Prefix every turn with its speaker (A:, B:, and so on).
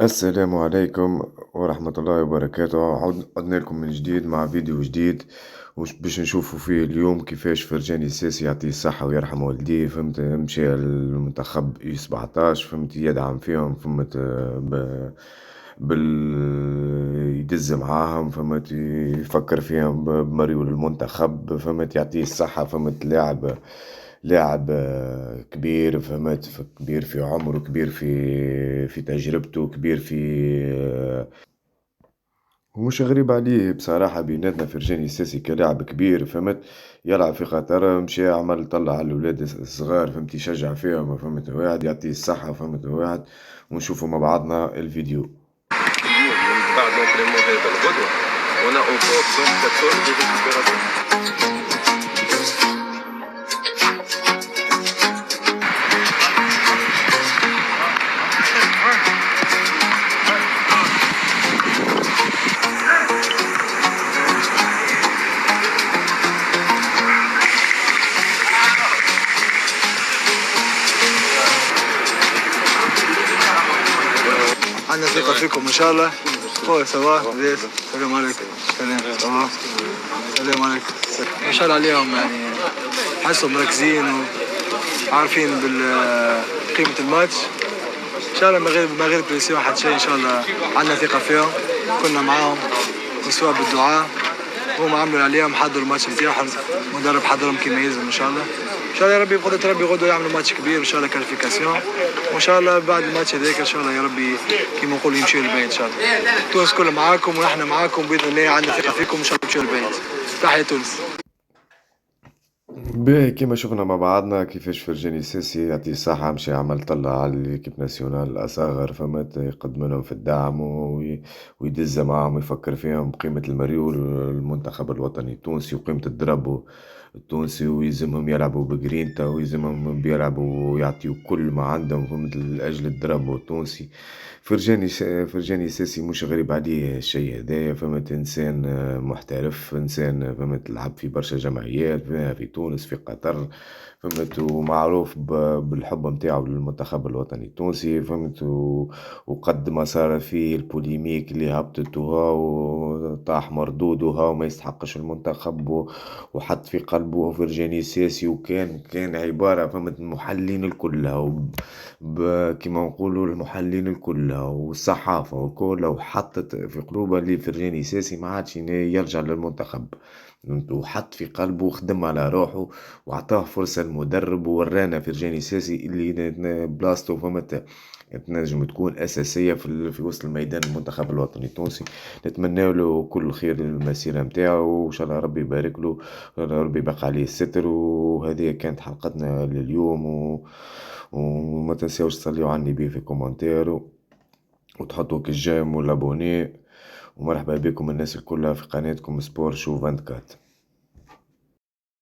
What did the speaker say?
A: السلام عليكم ورحمة الله وبركاته. عدنا لكم من جديد مع فيديو جديد باش نشوفوا فيه اليوم كيفاش فرجاني الساسي يعطيه الصحة ويرحم والديه. فهمت، مشى المنتخب يو 17، فهمت، يدعم فيهم، فهمت، يدز معاهم، فهمت، يفكر فيهم بمريول المنتخب، فهمت، يعطيه الصحة، فهمت. لاعب كبير، فهمت، كبير في عمره، كبير في تجربته، كبير في ومش غريب عليه بصراحة. بيناتنا فرجاني الساسي كلاعب كبير، فهمت، يلعب في قطر، مشى عمل طلع على الولاد الصغار، فهمت، يشجع فيهم، فهمت، واحد يعطيه الصحة، فهمت، واحد. ونشوفوا مع بعضنا الفيديو.
B: اليوم من بعد لونترينمون هذا الغدوة وانا اونكور 24 دي ريكوبيراسيون.
C: عندنا ثقة فيكم إن شاء الله. خويا سوا ليش؟ السلام عليكم. سلام سوا. السلام عليكم. ما شاء الله عليهم، يعني حسهم مركزين وعارفين بقيمة الماتش. إن شاء الله من غير بريسيون حتى شيء. إن شاء الله عندنا ثقة فيهم، كنا معاهم وسوا بالدعاء. هم عملوا اللي عليهم، حضروا الماتش نتاعهم، المدرب حضرهم كيما يلزم. إن شاء الله ان شاء الله يا ربي بقدرة ربي غدوة يعملوا ماتش كبير ان شاء الله، كاليفيكاسيون. وان شاء الله بعد الماتش هذاك ان شاء الله يا ربي كيما نقولوا يمشيو للبيت ان شاء الله. تونس كل معاكم ونحن معاكم باذن الله، عندنا ثقة فيكم ان شاء الله تمشيو للبيت. تحية تونس.
A: باهي، كيما شفنا مع بعضنا كيفاش فرجاني الساسي يعطيه الصحة مشى عمل طلع على الكيب ناسيونال الأصاغر، فهمت، يقدم لهم في الدعم ويدز معاهم، ويفكر فيهم بقيمة المريول المنتخب الوطني التونسي وقيمة الدرب التونسي، ويلزمهم يلعبوا بجرينتا، ويلزمهم بيلعبوا ويعطيوا كل ما عندهم، فهمت، لأجل الدرب التونسي. فرجاني ساسي مش غريب عليه الشيء هذايا، فهمت، إنسان محترف، إنسان، فهمت، لعب في برشا جمعيات في تونس، في قطر، فهمت، ومعروف بالحب متاعه للمنتخب الوطني التونسي، فهمت، وقد ما صار فيه البوليميك اللي هبطتها وطاح مردودها وما يستحقش المنتخب وحط في قلبه فرجاني الساسي، كان عبارة، فهمت، المحللين الكلها كما نقولوا المحللين الكلها والصحافة والكل، وحطت في قلوبها اللي فرجاني ساسي ما عادش يرجع للمنتخب، وحط في قلبه وخدم على روحه وعطاه فرصة المدرب، وورانا فرجاني ساسي اللي بلاصتو، فهمت، تنجم تكون أساسية في وسط الميدان المنتخب الوطني التونسي. نتمنى له كل خير للمسيرة متاعه، وإن شاء الله ربي يبارك له، ربي يبقى عليه الستر. وهذه كانت حلقتنا لليوم وما تنساوش تصليوا على النبي في كومنتير وتحطوا كالجيم والابوني. ومرحبا بكم الناس الكلها في قناتكم سبور شو 24.